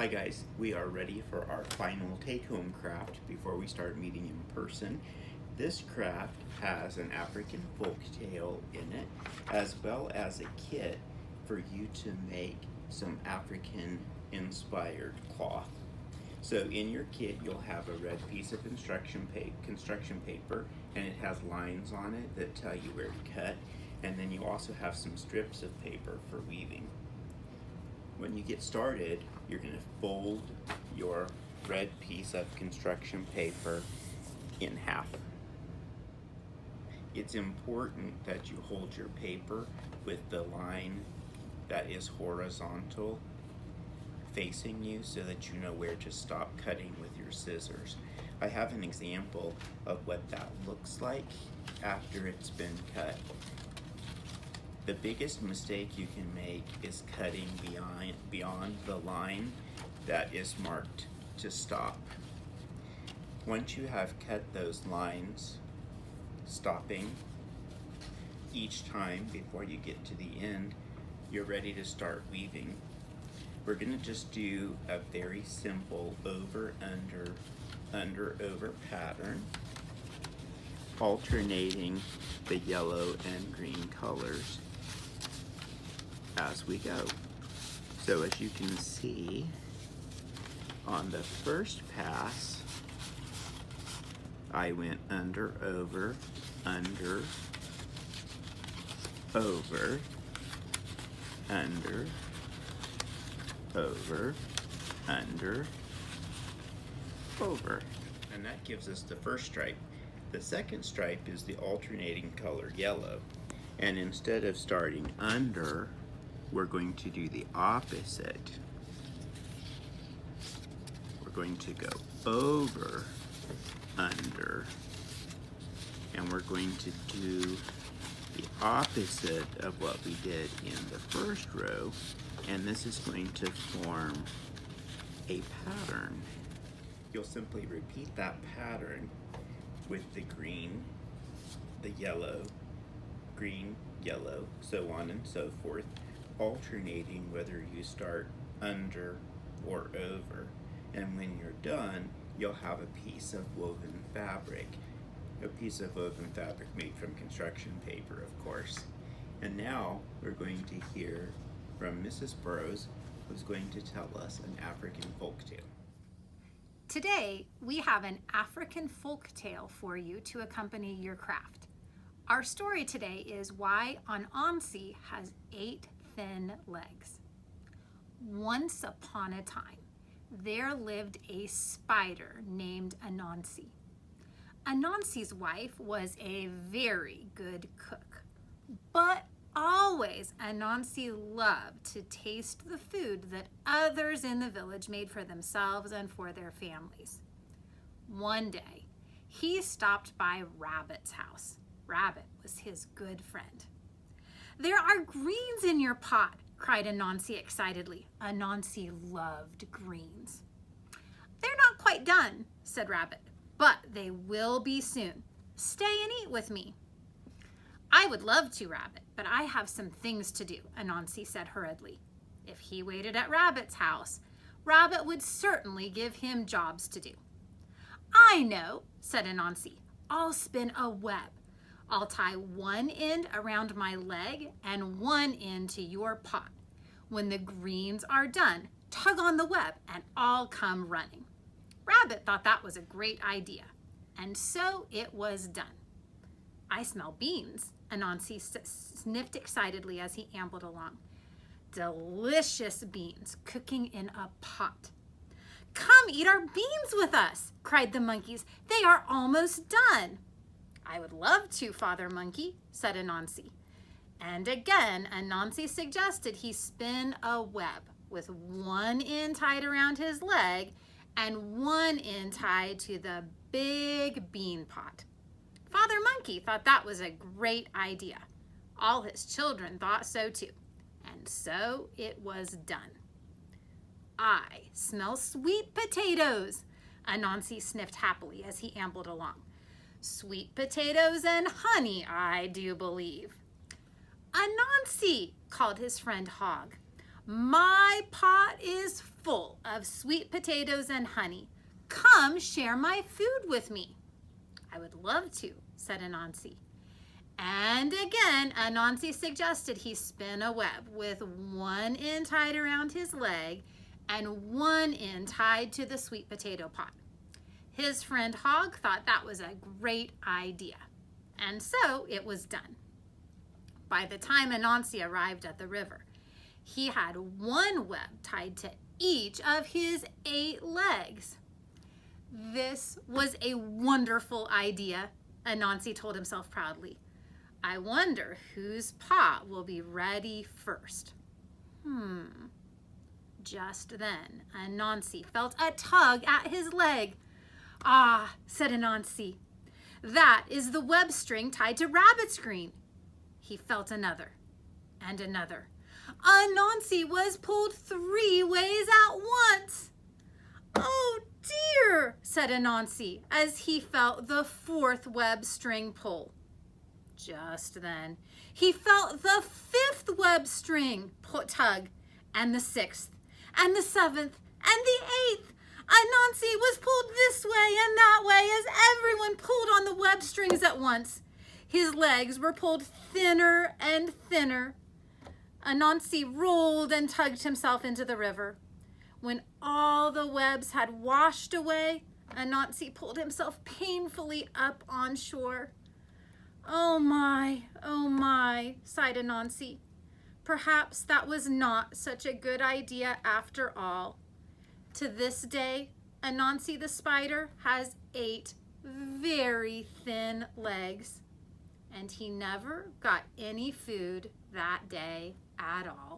Hi guys, we are ready for our final take-home craft before we start meeting in person. This craft has an African folktale in it, as well as a kit for you to make some African inspired cloth. So in your kit you'll have a red piece of construction paper, and it has lines on it that tell you where to cut, and then you also have some strips of paper for weaving. When you get started, you're going to fold your red piece of construction paper in half. It's important that you hold your paper with the line that is horizontal facing you so that you know where to stop cutting with your scissors. I have an example of what that looks like after it's been cut. The biggest mistake you can make is cutting beyond the line that is marked to stop. Once you have cut those lines, stopping each time before you get to the end, you're ready to start weaving. We're going to just do a very simple over, under, over pattern, alternating the yellow and green colors as we go. So as you can see, on the first pass, I went under, over, under, over, under, over, under, over. And that gives us the first stripe. The second stripe is the alternating color yellow. And instead of starting under, we're going to do the opposite. We're going to go over, under, and we're going to do the opposite of what we did in the first row, and this is going to form a pattern. You'll simply repeat that pattern with the green, the yellow, green, yellow, so on and so forth, alternating whether you start under or over. And when you're done, you'll have a piece of woven fabric. A piece of woven fabric made from construction paper, of course. And now we're going to hear from Mrs. Burrows, who's going to tell us an African folktale. Today, we have an African folktale for you to accompany your craft. Our story today is why Anansi has 8 thin legs. Once upon a time, there lived a spider named Anansi. Anansi's wife was a very good cook, but always Anansi loved to taste the food that others in the village made for themselves and for their families. One day, he stopped by Rabbit's house. Rabbit was his good friend. "There are greens in your pot," cried Anansi excitedly. Anansi loved greens. "They're not quite done," said Rabbit, "but they will be soon. Stay and eat with me." "I would love to, Rabbit, but I have some things to do," Anansi said hurriedly. If he waited at Rabbit's house, Rabbit would certainly give him jobs to do. "I know," said Anansi. "I'll spin a web. I'll tie one end around my leg and one end to your pot. When the greens are done, tug on the web and I'll come running." Rabbit thought that was a great idea, and so it was done. "I smell beans," Anansi sniffed excitedly as he ambled along. "Delicious beans cooking in a pot." "Come eat our beans with us," cried the monkeys. "They are almost done." "I would love to, Father Monkey," said Anansi. And again, Anansi suggested he spin a web with one end tied around his leg and one end tied to the big bean pot. Father Monkey thought that was a great idea. All his children thought so too. And so it was done. "I smell sweet potatoes," Anansi sniffed happily as he ambled along. "Sweet potatoes and honey, I do believe." "Anansi," called his friend Hog, "my pot is full of sweet potatoes and honey. Come share my food with me. I would love to, said Anansi. And again, Anansi suggested he spin a web with one end tied around his leg and one end tied to the sweet potato pot. His friend Hog thought that was a great idea, and so it was done. By the time Anansi arrived at the river, he had one web tied to each of his 8 legs. This was a wonderful idea, Anansi told himself proudly. I wonder whose pot will be ready first. Just then, Anansi felt a tug at his leg. Ah, said Anansi, that is the web string tied to Rabbit's green. He felt another and another. Anansi was pulled 3 ways at once. Oh dear, said Anansi as he felt the 4th web string pull. Just then, he felt the 5th web string tug, and the 6th, and the 7th, and the 8th. Anansi was pulled this way and that way as everyone pulled on the web strings at once. His legs were pulled thinner and thinner. Anansi rolled and tugged himself into the river. When all the webs had washed away, Anansi pulled himself painfully up on shore. Oh my, sighed Anansi. Perhaps that was not such a good idea after all. To this day, Anansi the spider has 8 very thin legs, and he never got any food that day at all.